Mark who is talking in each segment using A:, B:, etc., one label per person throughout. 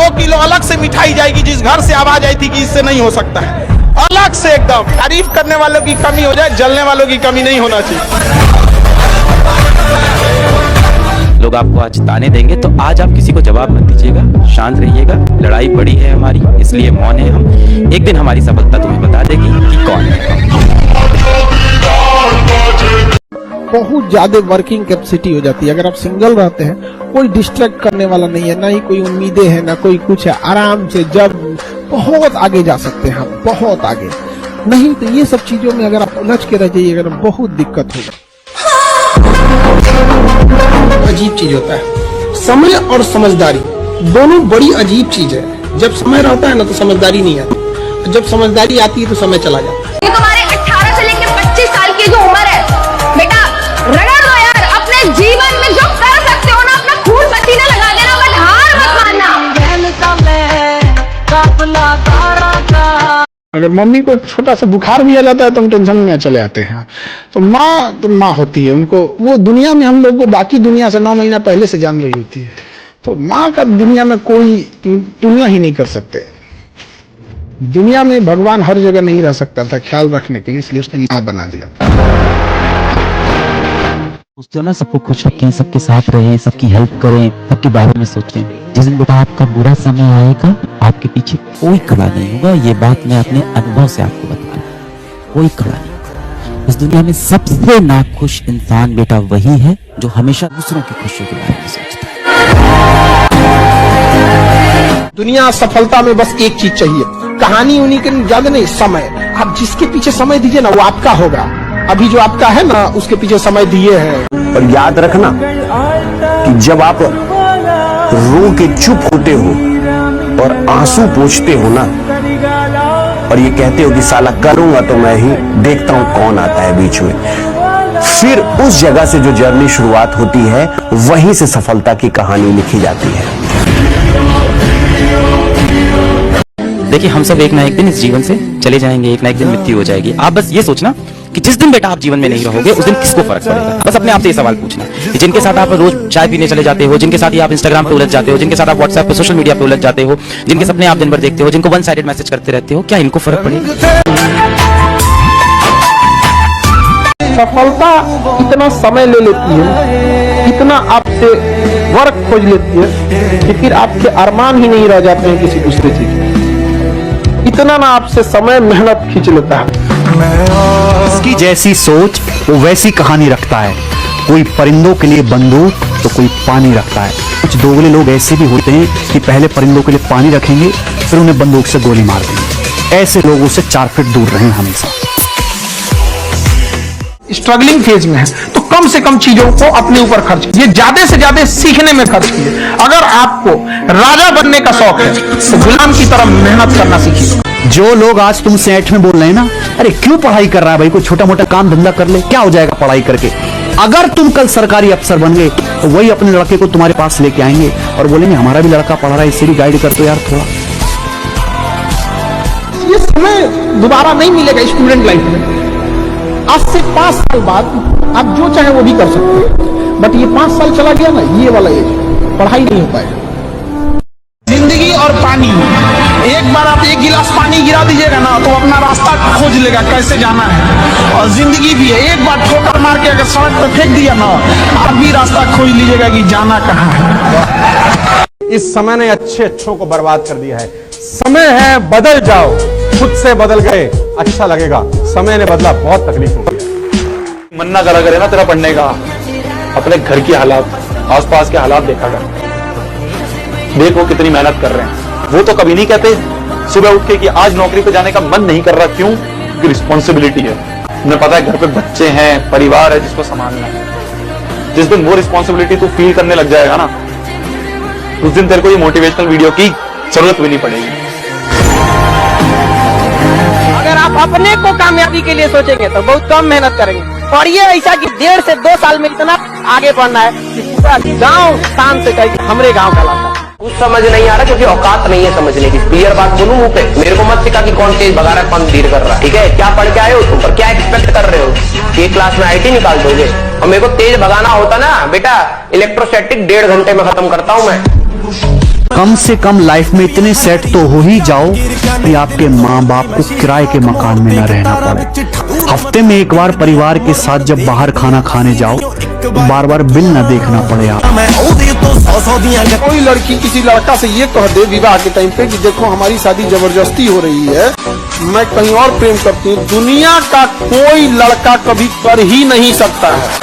A: 2 kilo अलग से मिठाई जाएगी, जिस घर से आवाज आई थी कि इससे नहीं हो सकता है, अलग से एकदम। तारीफ करने वालों की कमी हो जाए, जलने वालों की कमी नहीं होना चाहिए।
B: लोग आपको आज ताने देंगे तो आज आप किसी को जवाब मत दीजिएगा, शांत रहिएगा। लड़ाई बड़ी है हमारी, इसलिए मौन है हम। एक दिन हमारी सफलता तुम्हें बता देगी कि कौन है।
C: बहुत ज्यादा वर्किंग कैपेसिटी हो जाती है। अगर आप सिंगल रहते हैं, कोई डिस्ट्रैक्ट करने वाला नहीं है, ना ही कोई उम्मीदें हैं, ना कोई कुछ है। आराम से जब बहुत आगे जा सकते हैं हम, बहुत आगे। नहीं तो ये सब चीजों में अगर आप उलझ के रह जाइएगा तो बहुत दिक्कत होगा।
D: अजीब चीज होता है समय और समझदारी, दोनों बड़ी अजीब चीज है। जब समय रहता है ना तो समझदारी नहीं आती, जब समझदारी आती है तो समय चला जाता है।
E: ये तुम्हारे 18 से लेकर 25 साल की जो उम्र है बेटा, रगड़ दो यार। अपने जीवन में जो कर सकते हो ना, अपना खून पसीना लगा देना, बट हार मत मानना।
F: अगर मम्मी को छोटा सा बुखार भी आ जाता है तो हम टेंशन में चले आते हैं। तो माँ होती है, उनको वो दुनिया में हम लोग को बाकी दुनिया से 9 महीना पहले से जान रही होती है। तो माँ का दुनिया में कोई तुलना ही नहीं कर सकते। दुनिया में भगवान हर जगह नहीं रह सकता था ख्याल रखने के लिए, इसलिए उसने माँ बना दिया।
G: उसको ना सबको खुश रखें, सबके साथ रहें, सबकी हेल्प करें, सबके बारे में सोचें। जिस दिन बेटा आपका बुरा समय आएगा, आपके पीछे कोई खड़ा नहीं होगा। ये बात मैं अपने अनुभव से आपको बता रहा हूँ, कोई खड़ा नहीं। इस दुनिया में सबसे नाखुश इंसान बेटा वही है जो हमेशा दूसरों की खुशियों के बारे में सोचता है।
D: दुनिया सफलता में बस एक चीज चाहिए, कहानी उन्हीं के ज्यादा नहीं, समय। आप जिसके पीछे समय दीजिए ना वो आपका होगा। अभी जो आपका है ना उसके पीछे समय दिए हैं।
H: और याद रखना कि जब आप रो के चुप होते हो और आंसू पोंछते हो ना, और ये कहते हो कि साला करूंगा तो मैं ही देखता हूं कौन आता है बीच में, फिर उस जगह से जो जर्नी शुरुआत होती है वहीं से सफलता की कहानी लिखी जाती है।
B: देखिए, हम सब एक ना एक दिन इस जीवन से चले जाएंगे, एक ना एक दिन मृत्यु हो जाएगी। आप बस ये सोचना कि जिस दिन बेटा आप जीवन में नहीं रहोगे उस दिन किसको फर्क पड़ेगा। बस अपने आप से ये सवाल पूछना कि जिनके साथ आप रोज चाय पीने चले जाते हो, जिनके साथ ही आप इंस्टाग्राम पे उलझ जाते हो, जिनके साथ आप व्हाट्सएप पे सोशल मीडिया पे उलझ जाते हो, जिनके सपने आप दिन भर देखते हो, जिनको वन साइडेड मैसेज करते रहते हो, क्या इनको फर्क पड़ेगा?
C: सफलता इतना समय ले लेती है, इतना आपसे वर्क खोज लेती है कि फिर आपके अरमान ही नहीं रह जाते हैं किसी दूसरे चीज। इतना ना आपसे समय मेहनत खींच लेता है।
I: इसकी जैसी सोच वो वैसी कहानी रखता है। कोई परिंदों के लिए बंदूक तो कोई पानी रखता है। कुछ दोगले लोग ऐसे भी होते हैं कि पहले परिंदों के लिए पानी रखेंगे, फिर उन्हें बंदूक से गोली मार देंगे। ऐसे लोगों से 4 फीट दूर रहें हमेशा।
D: स्ट्रगलिंग फेज में है तो कम से कम चीजों को अपने ऊपर खर्च कीजिए, ज्यादा से ज्यादा सीखने में खर्च कीजिए। अगर आपको राजा बनने का शौक है तो गुलाम की तरह मेहनत करना सीखिए।
I: जो लोग आज तुमसे ऐठ में बोल रहे हैं ना, अरे क्यों पढ़ाई कर रहा है भाई, कोई छोटा मोटा काम धंधा कर ले, क्या हो जाएगा पढ़ाई करके। अगर तुम कल सरकारी अफसर बन गए तो वही अपने लड़के को तुम्हारे पास लेके आएंगे और बोलेंगे हमारा भी लड़का पढ़ रहा है, इसे भी गाइड कर दो यार थोड़ा।
D: ये समय दोबारा नहीं मिलेगा स्टूडेंट लाइफ में। आज से 5 साल बाद आप जो चाहे वो भी कर सकते हैं, बट ये 5 साल चला गया ना, ये वाला एज पढ़ाई नहीं हो पाएगा। जिंदगी और पानी, एक बार आप 1 गिलास पानी गिरा दीजिएगा ना तो अपना रास्ता खोज लेगा कैसे जाना है। और जिंदगी भी है, एक बार ठोकर मार के अगर सड़क पर फेंक दिया ना, आप भी रास्ता खोज लीजिएगा कि जाना कहाँ है।
J: इस समय ने अच्छों को बर्बाद कर दिया है। समय है बदल जाओ, खुद से बदल गए अच्छा लगेगा। समय ने बदला, बहुत तकलीफ हो गया।
K: मन ना करा करे ना तेरा पढ़ने का, अपने घर की हालात, आसपास के हालात देखा कर। देखो कितनी मेहनत कर रहे हैं। वो तो कभी नहीं कहते सुबह उठ के कि आज नौकरी पे जाने का मन नहीं कर रहा। क्यों? कि रिस्पॉन्सिबिलिटी है। उन्हें पता है घर पे बच्चे हैं, परिवार है जिसको संभालना है। जिस दिन वो रिस्पॉन्सिबिलिटी तू फील करने लग जाएगा ना, उस दिन तेरे को ये मोटिवेशनल वीडियो की जरूरत भी नहीं पड़ेगी।
L: अगर आप अपने को कामयाबी के लिए सोचेंगे तो बहुत कम मेहनत करेंगे। और ये ऐसा कि 1.5 से 2 साल में इतना आगे बढ़ना है कि पूरा गांव शान से कहे हमारे गांव का लाता।
M: कुछ समझ नहीं आ रहा क्योंकि औकात नहीं है समझने की। क्लियर बात बोलूं मुंह पे, मेरे को मत सिखा कि कौन तेज भगा रहा है कौन धीर कर रहा है। ठीक है, क्या पढ़ के आए हो तुम पर, क्या एक्सपेक्ट कर रहे हो? एक क्लास में IT निकाल दोगे? और मेरे को तेज भगाना होता ना बेटा, इलेक्ट्रोस्टैटिक 1.5 घंटे में खत्म करता हूं मैं।
I: कम से कम लाइफ में इतने सेट तो हो ही जाओ कि आपके माँ बाप को किराए के मकान में न रहना पड़े। हफ्ते में एक बार परिवार के साथ जब बाहर खाना खाने जाओ तो बार बार बिल न देखना पड़े आप।
C: कोई लड़की किसी लड़का से ये कह दे विवाह के टाइम पे कि देखो हमारी शादी जबरदस्ती हो रही है, मैं कहीं और प्रेम करती हूँ, दुनिया का कोई लड़का कभी कर ही नहीं सकता है।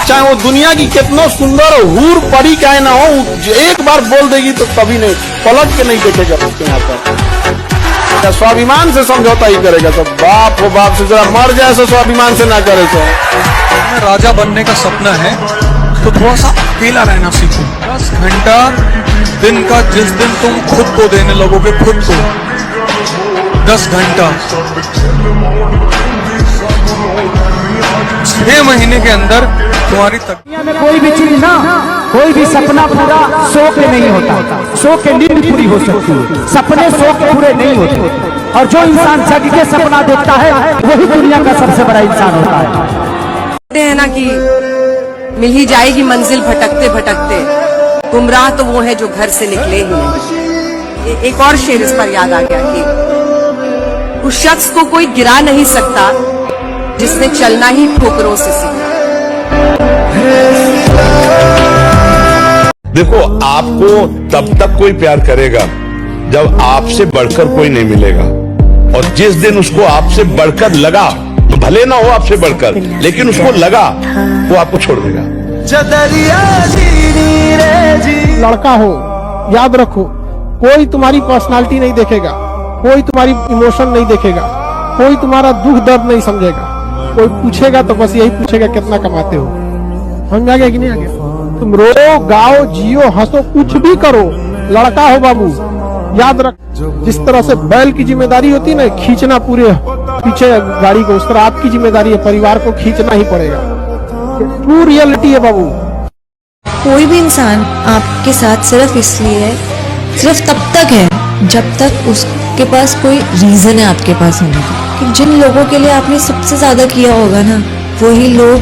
C: चाहे वो दुनिया की कितना सुंदर हूर परी का ना हो, एक बार बोल देगी तो कभी नहीं पलट के नहीं देखेगा उसके यहाँ पर। स्वाभिमान से समझौता ही करेगा तो बाप हो बाप से जरा मर जाए तो स्वाभिमान से ना करे तो।
N: राजा बनने का सपना है तो थोड़ा सा अकेला रहना सीखो। 10 घंटा दिन का जिस दिन तुम खुद को देने लगोगे, खुद को 10 घंटा 6 महीने के अंदर तुम्हारी
L: में कोई भी चीज ना, कोई भी सपना पूरा सो के नहीं होता, सो के नींद पूरी हो सकती है, सपने सो के पूरे नहीं होते। और जो इंसान जग के सपना देखता है वही दुनिया का सबसे बड़ा इंसान होता है।
O: कहते हैं ना कि मिल ही जाएगी मंजिल भटकते भटकते, गुमराह तो वो है जो घर से निकले ही नहीं। एक और शेर इस पर याद आ गया कि उस शख्स को कोई गिरा नहीं सकता जिसने चलना ही ठोकरों से सीखा।
P: देखो, आपको तब तक कोई प्यार करेगा जब आपसे बढ़कर कोई नहीं मिलेगा, और जिस दिन उसको आपसे बढ़कर लगा, तो भले ना हो आपसे बढ़कर, लेकिन उसको लगा, वो आपको छोड़ देगा।
C: लड़का हो, याद रखो, कोई तुम्हारी पर्सनालिटी नहीं देखेगा, कोई तुम्हारी इमोशन नहीं देखेगा, कोई तुम्हारा दुख दर्द नहीं समझेगा। कोई पूछेगा तो बस यही पूछेगा कितना कमाते हो। समझ आ गया कि नहीं आ गया? तुम रो गाओ जियो हंसो कुछ भी करो, लड़का हो बाबू, याद रख। जिस तरह से बैल की जिम्मेदारी होती है ना खींचना पूरे पीछे गाड़ी को, उस तरह आपकी जिम्मेदारी है, परिवार को खींचना ही पड़ेगा। ट्रू रियलिटी है बाबू।
Q: कोई भी इंसान आपके साथ सिर्फ इसलिए है, सिर्फ तब तक है जब तक उसके पास कोई रीजन है आपके पास होने का। कि जिन लोगों के लिए आपने सबसे ज्यादा किया होगा ना, वही लोग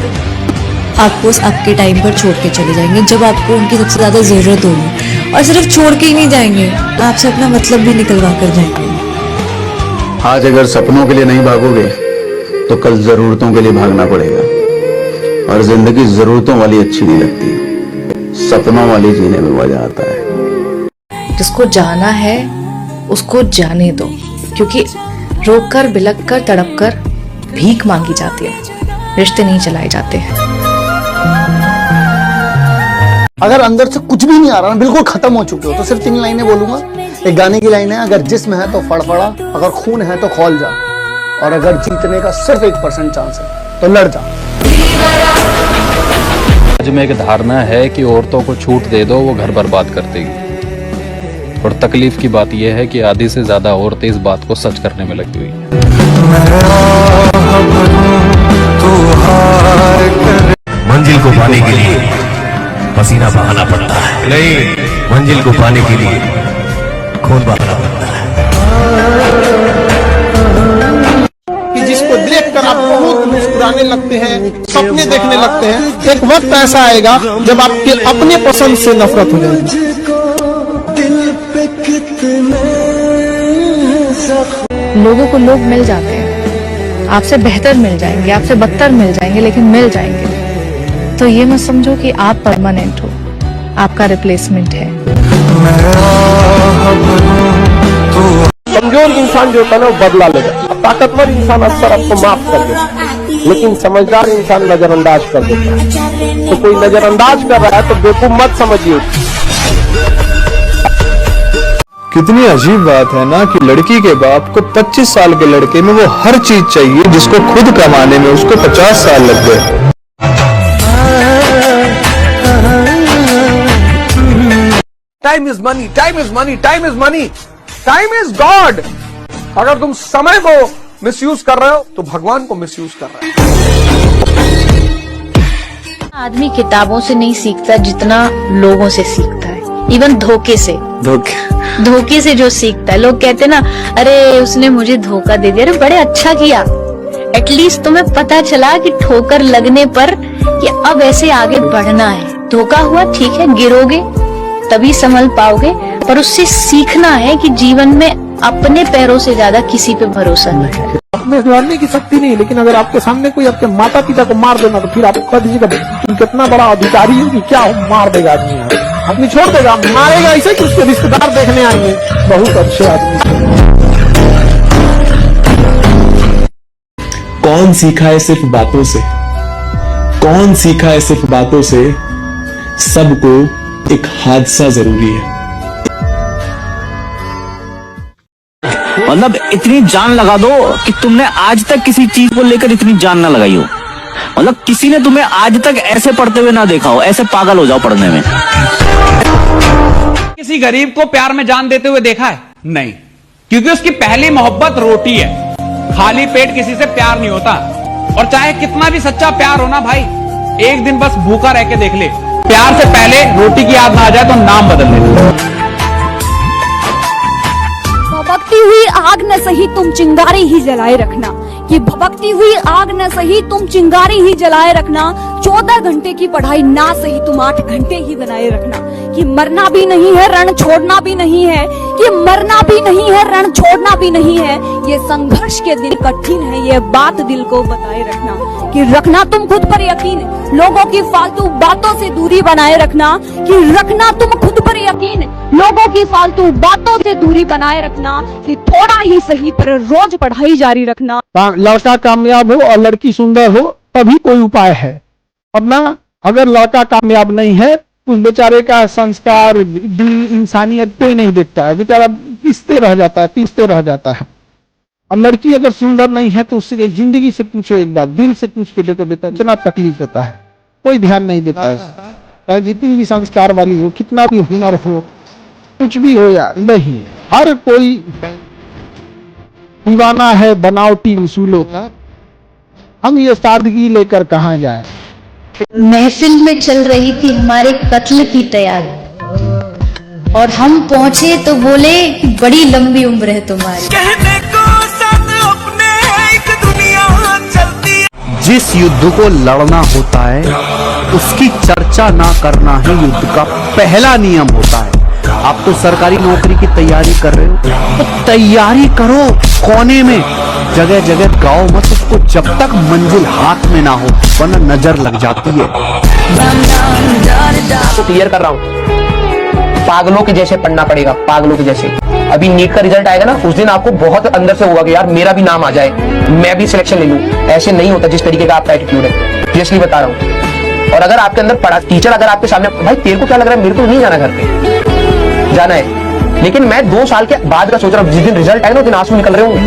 Q: आपको आपके टाइम पर छोड़ के चले जाएंगे जब आपको उनकी सबसे ज्यादा जरूरत होगी। और सिर्फ छोड़ के ही नहीं जाएंगे, आपसे अपना मतलब भी निकलवा कर जाएंगे।
I: आज अगर सपनों के लिए नहीं भागोगे तो कल जरूरतों के लिए भागना पड़ेगा। और जिंदगी जरूरतों वाली अच्छी नहीं लगती, सपनों वाली जीने में मजा आता है।
Q: जिसको जाना है उसको जाने दो, क्योंकि रोक कर बिलक कर तड़प कर भीख मांगी जाती है, रिश्ते नहीं चलाए जाते हैं।
F: अगर अंदर से कुछ भी नहीं आ रहा, बिल्कुल खत्म हो चुके हो, तो सिर्फ 3 लाइनें बोलूंगा। एक गाने की लाइन है, अगर जिस्म है तो फड़फड़ा, अगर खून है तो खौल जा, और अगर जीतने का सिर्फ 1% चांस है तो लड़ जा।
K: आज में एक धारणा है कि औरतों को छूट दे दो वो घर बर्बाद कर देगी, और तकलीफ की बात यह है कि आधी से ज्यादा औरतें इस बात को सच करने में लगी हुई हैं।
H: मंजिल को पाने के लिए पसीना बहाना पड़ता है, नहीं, मंजिल को पाने के लिए खून बहाना पड़ता है।
C: कि जिसको देखकर आप बहुत मुस्कुराने लगते हैं, सपने देखने लगते हैं, एक वक्त ऐसा आएगा जब आपके अपने पसंद से नफरत हो जाएगी।
Q: लोगों को लोग मिल जाते हैं, आपसे बेहतर मिल जाएंगे, आपसे बदतर मिल जाएंगे, लेकिन मिल जाएंगे। तो ये मत समझो कि आप परमानेंट हो, आपका रिप्लेसमेंट है।
D: कमजोर इंसान जो होता है ना वो बदला लेगा, ताकतवर इंसान अक्सर आपको माफ कर देता है, लेकिन समझदार इंसान नजरअंदाज कर देता है। तो कोई नजरअंदाज कर रहा है तो बेवकूफ मत समझिए।
J: कितनी अजीब बात है ना कि लड़की के बाप को 25 साल के लड़के में वो हर चीज चाहिए जिसको खुद कमाने में उसको 50 साल लग गए।
F: Time is money, time is money, time is money, time is God. अगर तुम समय को मिसयूज कर रहे हो तो भगवान को मिसयूज कर रहे हो।
Q: आदमी किताबों से नहीं सीखता जितना लोगों से सीखता है, इवन धोखे से। धोखे से जो सीखता है, लोग कहते ना, अरे उसने मुझे धोखा दे दिया, अरे बड़े अच्छा किया, एटलीस्ट तुम्हें पता चला कि ठोकर लगने पर कि अब ऐसे आगे बढ़ना है। धोखा हुआ ठीक है, गिरोगे
R: तभी संभल पाओगे। पर उससे सीखना है कि जीवन में अपने पैरों से ज्यादा किसी पे भरोसा नहीं है।
C: अपने लड़ने की शक्ति नहीं, लेकिन अगर आपके सामने कोई आपके माता पिता को मार देना तो फिर आप कह दीजिएगा तुम कितना बड़ा अधिकारी हो कि क्या हो, मार देगा आदमी, आदमी छोड़ देगा, मारेगा ऐसे कि उसके रिश्तेदार देखने आएंगे बहुत अच्छे आदमी।
S: कौन सीखा है सिर्फ बातों से, कौन सीखा है सिर्फ बातों से, सबको एक हादसा जरूरी है।
T: मतलब इतनी जान लगा दो कि तुमने आज तक किसी चीज को लेकर इतनी जान ना लगाई हो। मतलब किसी ने तुम्हें आज तक ऐसे पढ़ते हुए ना देखा हो, ऐसे पागल हो जाओ पढ़ने में।
U: किसी गरीब को प्यार में जान देते हुए देखा है? नहीं, क्योंकि उसकी पहली मोहब्बत रोटी है। खाली पेट किसी से प्यार नहीं होता। और चाहे कितना भी सच्चा प्यार हो ना भाई, एक दिन बस भूखा रह के देख ले, प्यार से पहले रोटी की याद ना आ जाए तो नाम बदल ले।
E: भभकती हुई आग न सही तुम चिंगारी ही जलाए रखना, कि भभकती हुई आग न सही तुम चिंगारी ही जलाए रखना। 14 घंटे की पढ़ाई ना सही तुम 8 घंटे ही बनाए रखना, कि मरना भी नहीं है रण छोड़ना भी नहीं है, कि मरना भी नहीं है रण छोड़ना भी नहीं है। ये संघर्ष के दिन कठिन है, ये बात दिल को बताए रखना, कि रखना तुम खुद पर यकीन, लोगों की फालतू बातों से दूरी बनाए रखना, कि रखना तुम खुद पर यकीन, लोगों की फालतू बातों से दूरी बनाए रखना, कि थोड़ा ही सही पर रोज पढ़ाई जारी रखना।
F: लड़का कामयाब हो और लड़की सुंदर हो तभी कोई उपाय है, वरना अगर लड़का कामयाब नहीं है उस बेचारे का संस्कार इंसानियत कोई नहीं देखता है, बेचारा पीसते रह जाता है, पीसते रह जाता है। और लड़की अगर सुंदर नहीं है तो उससे जिंदगी से पूछो, एक बार दिल से पूछ के देखो बेटा, इतना तकलीफ देता है, कोई ध्यान नहीं देता है। चाहे जितनी भी संस्कार वाली हो, कितना भी हुनर हो, कुछ भी हो या नहीं, हर कोई दीवाना है बनावटी उसूलों का। हम ये सादगी लेकर कहाँ जाए।
R: महफिल में चल रही थी हमारे कत्ल की तैयारी, और हम पहुंचे तो बोले कि बड़ी लंबी उम्र है तुम्हारी।
V: कहने को साथ अपने एक दुनिया चलती है।
I: जिस युद्ध को लड़ना होता है उसकी चर्चा ना करना ही युद्ध का पहला नियम होता है। आप तो सरकारी नौकरी की तैयारी कर रहे हो तो तैयारी करो कोने में, जगह जगह गाओ मत उसको जब तक मंजिल हाथ में ना हो, वरना नजर लग जाती है।
M: तो क्लियर कर रहा हूँ, पागलों के जैसे पढ़ना पड़ेगा, पागलों के जैसे। अभी नीट का रिजल्ट आएगा ना, उस दिन आपको बहुत अंदर से होगा कि यार मेरा भी नाम आ जाए, मैं भी सिलेक्शन ले लूं। ऐसे नहीं होता जिस तरीके का आपका एटीट्यूड है, इसलिए बता रहा हूँ। और अगर आपके अंदर पढ़ा टीचर अगर आपके सामने, भाई तेरे को क्या लग रहा है, मेरे को नहीं जाना घर पे, जाना है, लेकिन मैं 2 साल के बाद का सोच रहा हूँ, जिस दिन रिजल्ट आएगा ना उस दिन आंसू निकल रहे होंगे।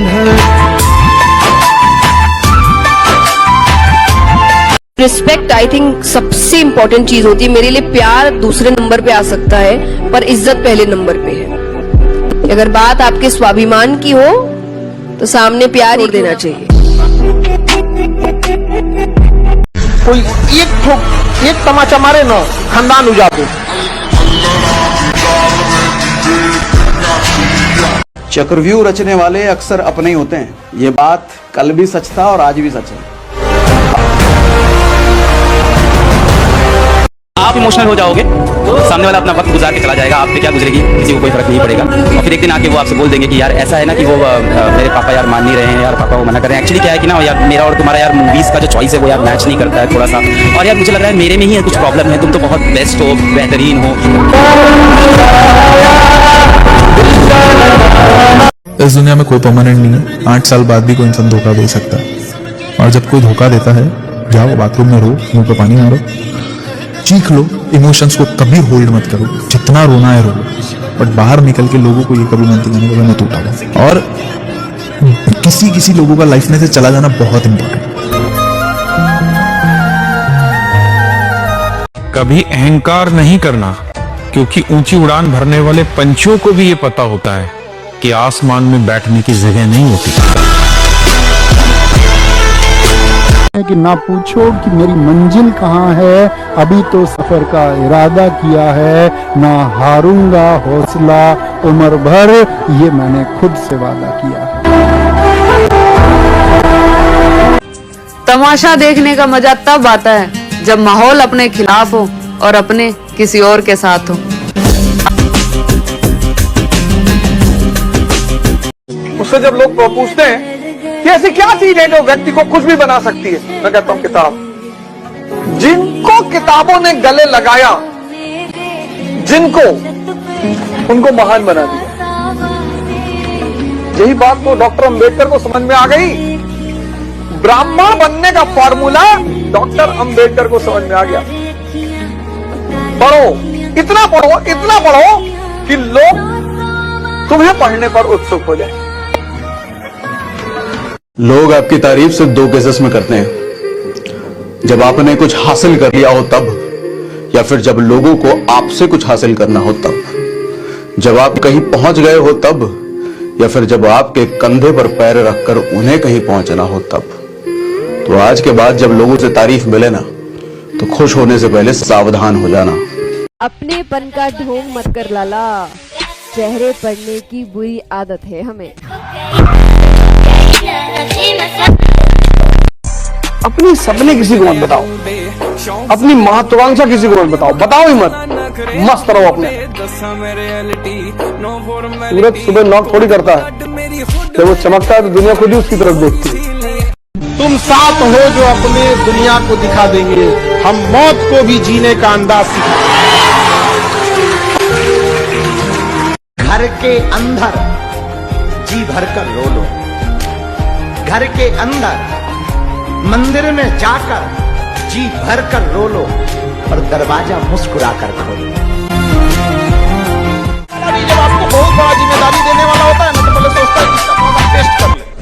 O: रिस्पेक्ट आई थिंक सबसे इम्पोर्टेंट चीज होती है मेरे लिए। प्यार दूसरे नंबर पे आ सकता है पर इज्जत पहले नंबर पे है। अगर बात आपके स्वाभिमान की हो तो सामने प्यार ही देना चाहिए।
C: कोई एक तमाचा मारे ना खानदान उजाड़ दे।
W: चक्रव्यूह रचने वाले अक्सर अपने ही होते हैं, ये बात कल भी सच था और आज भी सच है।
B: आप इमोशनल हो जाओगे, सामने वाला अपना वक्त गुजार के चला जाएगा, आप पे क्या गुजरेगी किसी को कोई फर्क नहीं पड़ेगा। और फिर एक दिन आके वो आपसे बोल देंगे कि यार ऐसा है ना कि वो मेरे पापा यार मान नहीं रहे हैं, यार पापा वो मना कर रहे हैं। एक्चुअली क्या है कि ना यार मेरा और तुम्हारा यार मूवीज का जो चॉइस है वो यार मैच नहीं करता है थोड़ा सा, और यार मुझे लग रहा है मेरे में ही कुछ प्रॉब्लम है, तुम तो बहुत बेस्ट हो, बेहतरीन हो।
X: इस दुनिया में कोई परमानेंट नहीं है, 8 साल बाद भी कोई इंसान धोखा दे सकता है। और जब कोई धोखा देता है, जाओ बाथरूम में रो, मुंह पे पानी मारो, चीख लो, इमोशंस को कभी होल्ड मत करो, जितना रोना है रो लो, बट बाहर निकल के लोगों को ये कभी मत दिखाने का मैं टूटा हुआ। और किसी लोगों का लाइफ में से चला जाना बहुत इंपॉर्टेंट।
Y: कभी अहंकार नहीं करना, क्योंकि ऊंची उड़ान भरने वाले पंछियों को भी ये पता होता है कि आसमान में बैठने की जगह नहीं होती।
F: कि ना पूछो कि मेरी मंजिल कहाँ है, अभी तो सफर का इरादा किया है, ना हारूंगा हौसला उम्र भर, ये मैंने खुद से वादा किया।
O: तमाशा देखने का मजा तब आता है जब माहौल अपने खिलाफ हो और अपने किसी और के साथ हो।
J: मुझसे जब लोग पूछते हैं कि ऐसी क्या चीज है जो व्यक्ति को कुछ भी बना सकती है, मैं कहता हूं किताब। जिनको किताबों ने गले लगाया, जिनको, उनको महान बना दिया। यही बात तो डॉक्टर अंबेडकर को समझ में आ गई। ब्राह्मण बनने का फॉर्मूला डॉक्टर अंबेडकर को समझ में आ गया। पढ़ो, इतना पढ़ो कि लोग तुम्हें पढ़ने पर उत्सुक हो जाए।
W: लोग आपकी तारीफ सिर्फ दो केसेस में करते हैं, जब आपने कुछ हासिल कर लिया हो तब, या फिर जब लोगों को आपसे कुछ हासिल करना हो तब, जब आप कहीं पहुंच गए हो तब, या फिर जब आपके कंधे पर पैर रखकर उन्हें कहीं पहुंचना हो तब। तो आज के बाद जब लोगों से तारीफ मिले ना, तो खुश होने से पहले सावधान हो जाना।
A: अपनेपन का ढोंग मत कर लाला, चेहरे पड़ने की बुरी आदत है हमें।
J: अपनी सपने किसी को मत बताओ, अपनी महत्वाकांक्षा किसी को मत बताओ, बताओ ही मत, मस्त रहो अपने। सूरज सुबह नॉक थोड़ी करता है, जब वो चमकता है तो दुनिया खुद ही उसकी तरफ देखती है।
C: तुम साथ हो जो अपने दुनिया को दिखा देंगे, हम मौत को भी जीने का अंदाज सिखा।
G: घर के अंदर जी भर कर रो लो, घर के अंदर मंदिर में जाकर जी भर कर रो लो, और दरवाजा मुस्कुरा कर खोलो।
C: जब आपको बहुत बड़ा जिम्मेदारी देने वाला होता है